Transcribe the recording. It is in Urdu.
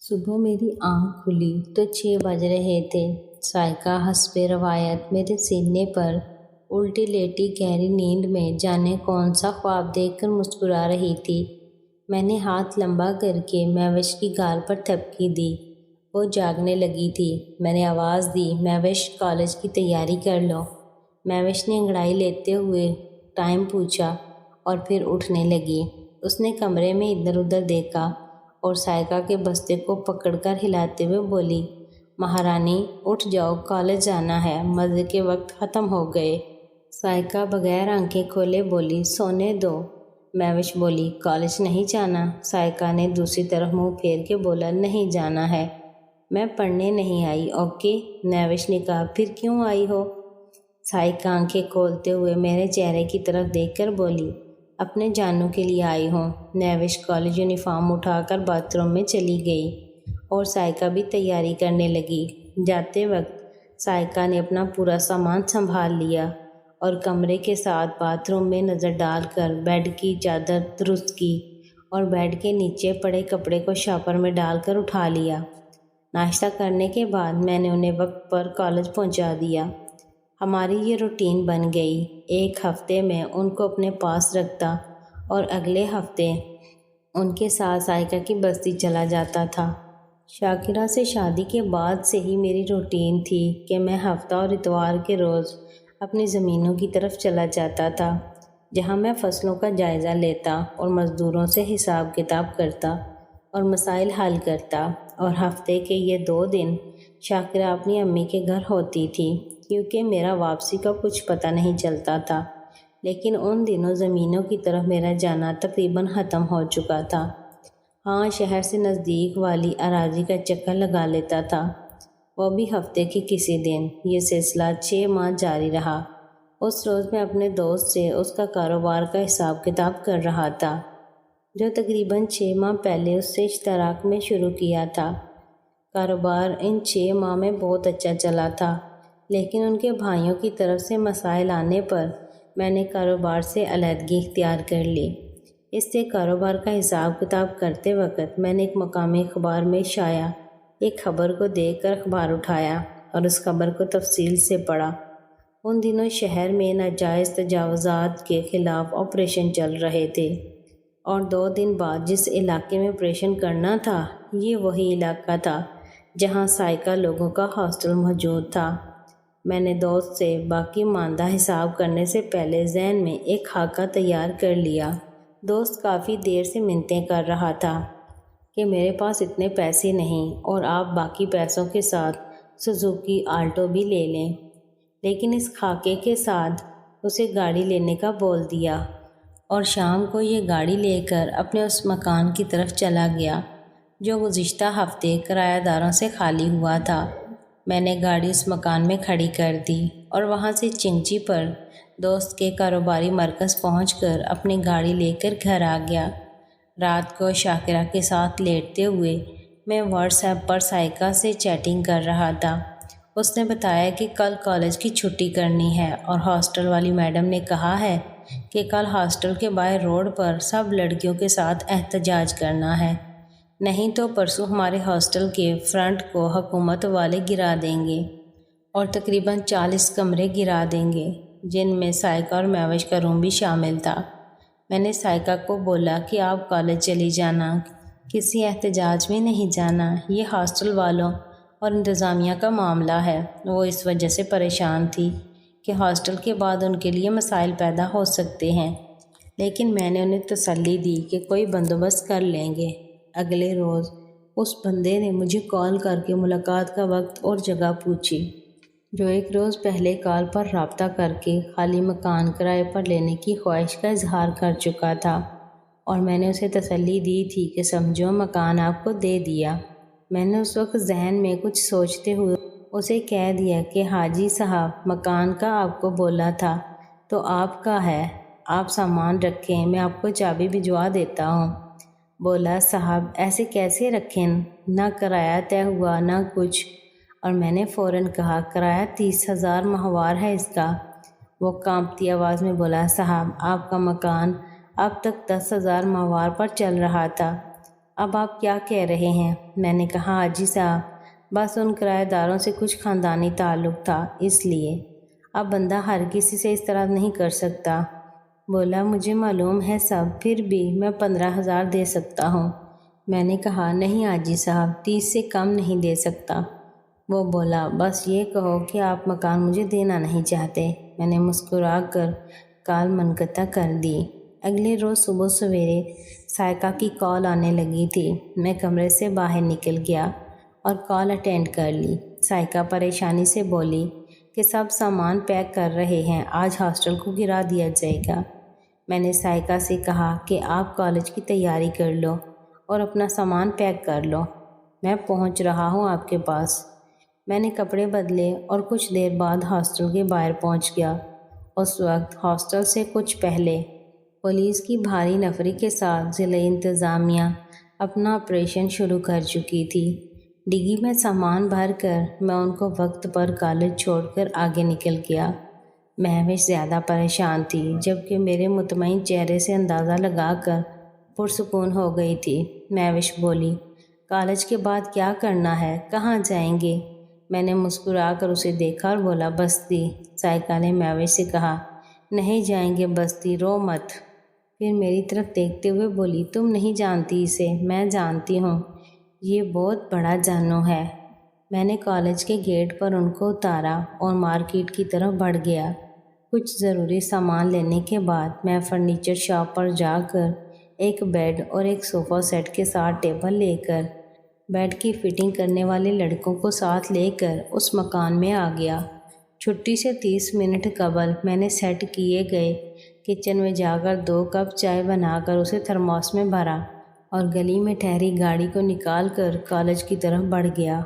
صبح میری آنکھ کھلی تو 6 بج رہے تھے۔ سائقہ حسب روایت میرے سینے پر الٹی لیٹی گہری نیند میں جانے کون سا خواب دیکھ کر مسکرا رہی تھی۔ میں نے ہاتھ لمبا کر کے مہوش کی گال پر تھپکی دی۔ وہ جاگنے لگی تھی۔ میں نے آواز دی، مہوش کالج کی تیاری کر لو۔ مہوش نے انگڑائی لیتے ہوئے ٹائم پوچھا اور پھر اٹھنے لگی۔ اس نے کمرے میں ادھر ادھر دیکھا اور سائقہ کے بستے کو پکڑ کر ہلاتے ہوئے بولی، مہارانی اٹھ جاؤ، کالج جانا ہے، مزے کے وقت ختم ہو گئے۔ سائقہ بغیر آنکھیں کھولے بولی، سونے دو۔ مہوش بولی، کالج نہیں جانا؟ سائقہ نے دوسری طرف منہ پھیر کے بولا، نہیں جانا ہے، میں پڑھنے نہیں آئی، اوکے؟ مہوش نے کہا، پھر کیوں آئی ہو؟ سائقہ آنکھیں کھولتے ہوئے میرے چہرے کی طرف دیکھ کر بولی، اپنے جانوں کے لیے آئی ہوں۔ مہوش کالج یونیفارم اٹھا کر باتھ روم میں چلی گئی اور سائقہ بھی تیاری کرنے لگی۔ جاتے وقت سائقہ نے اپنا پورا سامان سنبھال لیا اور کمرے کے ساتھ باتھ روم میں نظر ڈال کر بیڈ کی چادر درست کی اور بیڈ کے نیچے پڑے کپڑے کو شاپر میں ڈال کر اٹھا لیا۔ ناشتہ کرنے کے بعد میں نے انہیں وقت پر کالج پہنچا دیا۔ ہماری یہ روٹین بن گئی۔ ایک ہفتے میں ان کو اپنے پاس رکھتا اور اگلے ہفتے ان کے ساتھ سائقہ کی بستی چلا جاتا تھا۔ شاکرہ سے شادی کے بعد سے ہی میری روٹین تھی کہ میں ہفتہ اور اتوار کے روز اپنی زمینوں کی طرف چلا جاتا تھا، جہاں میں فصلوں کا جائزہ لیتا اور مزدوروں سے حساب کتاب کرتا اور مسائل حل کرتا، اور ہفتے کے یہ 2 دن شاکرہ اپنی امی کے گھر ہوتی تھی کیونکہ میرا واپسی کا کچھ پتہ نہیں چلتا تھا۔ لیکن ان دنوں زمینوں کی طرف میرا جانا تقریباً ختم ہو چکا تھا۔ ہاں، شہر سے نزدیک والی اراضی کا چکر لگا لیتا تھا، وہ بھی ہفتے کے کسی دن۔ یہ سلسلہ 6 ماہ جاری رہا۔ اس روز میں اپنے دوست سے اس کا کاروبار کا حساب کتاب کر رہا تھا، جو تقریباً 6 ماہ پہلے اس سے اشتراک میں شروع کیا تھا۔ کاروبار ان 6 ماہ میں بہت اچھا چلا تھا، لیکن ان کے بھائیوں کی طرف سے مسائل آنے پر میں نے کاروبار سے علیحدگی اختیار کر لی۔ اس سے کاروبار کا حساب کتاب کرتے وقت میں نے ایک مقامی اخبار میں شائع ایک خبر کو دیکھ کر اخبار اٹھایا اور اس خبر کو تفصیل سے پڑھا۔ ان دنوں شہر میں ناجائز تجاوزات کے خلاف آپریشن چل رہے تھے، اور 2 دن بعد جس علاقے میں آپریشن کرنا تھا، یہ وہی علاقہ تھا جہاں سائقہ لوگوں کا ہاسٹل موجود تھا۔ میں نے دوست سے باقی ماندہ حساب کرنے سے پہلے ذہن میں ایک خاکہ تیار کر لیا۔ دوست کافی دیر سے منتیں کر رہا تھا کہ میرے پاس اتنے پیسے نہیں اور آپ باقی پیسوں کے ساتھ سوزوکی آلٹو بھی لے لیں، لیکن اس خاکے کے ساتھ اسے گاڑی لینے کا بول دیا اور شام کو یہ گاڑی لے کر اپنے اس مکان کی طرف چلا گیا جو گزشتہ ہفتے کرایہ داروں سے خالی ہوا تھا۔ میں نے گاڑی اس مکان میں کھڑی کر دی اور وہاں سے چنچی پر دوست کے کاروباری مرکز پہنچ کر اپنی گاڑی لے کر گھر آ گیا۔ رات کو شاکرہ کے ساتھ لیٹتے ہوئے میں واٹس ایپ پر سائقہ سے چیٹنگ کر رہا تھا۔ اس نے بتایا کہ کل کالج کی چھٹی کرنی ہے اور ہاسٹل والی میڈم نے کہا ہے کہ کل ہاسٹل کے باہر روڈ پر سب لڑکیوں کے ساتھ احتجاج کرنا ہے، نہیں تو پرسوں ہمارے ہاسٹل کے فرنٹ کو حکومت والے گرا دیں گے اور تقریباً 40 کمرے گرا دیں گے، جن میں سائقہ اور مہوش کا روم بھی شامل تھا۔ میں نے سائقہ کو بولا کہ آپ کالج چلی جانا، کسی احتجاج میں نہیں جانا، یہ ہاسٹل والوں اور انتظامیہ کا معاملہ ہے۔ وہ اس وجہ سے پریشان تھی کہ ہاسٹل کے بعد ان کے لیے مسائل پیدا ہو سکتے ہیں، لیکن میں نے انہیں تسلی دی کہ کوئی بندوبست کر لیں گے۔ اگلے روز اس بندے نے مجھے کال کر کے ملاقات کا وقت اور جگہ پوچھی، جو ایک روز پہلے کال پر رابطہ کر کے خالی مکان کرائے پر لینے کی خواہش کا اظہار کر چکا تھا، اور میں نے اسے تسلی دی تھی کہ سمجھو مکان آپ کو دے دیا۔ میں نے اس وقت ذہن میں کچھ سوچتے ہوئے اسے کہہ دیا کہ حاجی صاحب مکان کا آپ کو بولا تھا تو آپ کا ہے، آپ سامان رکھیں، میں آپ کو چابی بھجوا دیتا ہوں۔ بولا، صاحب ایسے کیسے رکھیں، نہ کرایہ طے ہوا نہ کچھ، اور میں نے فوراً کہا، کرایہ 30,000 ماہوار ہے اس کا۔ وہ کانپتی آواز میں بولا، صاحب آپ کا مکان اب تک 10,000 ماہوار پر چل رہا تھا، اب آپ کیا کہہ رہے ہیں؟ میں نے کہا حاجی صاحب بس ان کرایہ داروں سے کچھ خاندانی تعلق تھا اس لیے، اب بندہ ہر کسی سے اس طرح نہیں کر سکتا۔ بولا مجھے معلوم ہے سب، پھر بھی میں 15,000 دے سکتا ہوں۔ میں نے کہا نہیں حاجی صاحب 30 سے کم نہیں دے سکتا۔ وہ بولا بس یہ کہو کہ آپ مکان مجھے دینا نہیں چاہتے۔ میں نے مسکرا کر کال منقطع کر دی۔ اگلے روز صبح سویرے سائقہ کی کال آنے لگی تھی۔ میں کمرے سے باہر نکل گیا اور کال اٹینڈ کر لی۔ سائقہ پریشانی سے بولی کہ سب سامان پیک کر رہے ہیں، آج ہاسٹل کو گرا دیا جائے گا۔ میں نے سائقہ سے کہا کہ آپ کالج کی تیاری کر لو اور اپنا سامان پیک کر لو، میں پہنچ رہا ہوں آپ کے پاس۔ میں نے کپڑے بدلے اور کچھ دیر بعد ہاسٹل کے باہر پہنچ گیا۔ اس وقت ہاسٹل سے کچھ پہلے پولیس کی بھاری نفری کے ساتھ ضلع انتظامیہ اپنا آپریشن شروع کر چکی تھی۔ ڈگی میں سامان بھر کر میں ان کو وقت پر کالج چھوڑ کر آگے نکل گیا۔ مہوش زیادہ پریشان تھی، جبکہ میرے مطمئن چہرے سے اندازہ لگا کر پرسکون ہو گئی تھی۔ مہوش بولی کالج کے بعد کیا کرنا ہے، کہاں جائیں گے؟ میں نے مسکرا کر اسے دیکھا اور بولا بستی۔ سائقہ نے مہوش سے کہا نہیں جائیں گے بستی، رو مت۔ پھر میری طرف دیکھتے ہوئے بولی تم نہیں جانتی اسے، میں جانتی ہوں، یہ بہت بڑا جانو ہے۔ میں نے کالج کے گیٹ پر ان کو اتارا اور مارکیٹ کی طرف بڑھ گیا۔ کچھ ضروری سامان لینے کے بعد میں فرنیچر شاپ پر جا کر ایک بیڈ اور ایک صوفہ سیٹ کے ساتھ ٹیبل لے کر بیڈ کی فٹنگ کرنے والے لڑکوں کو ساتھ لے کر اس مکان میں آ گیا۔ چھٹی سے 30 منٹ قبل میں نے سیٹ کیے گئے کچن میں جا کر 2 کپ چائے بنا کر اسے تھرماس میں بھرا اور گلی میں ٹھہری گاڑی کو نکال کر کالج کی طرف بڑھ گیا۔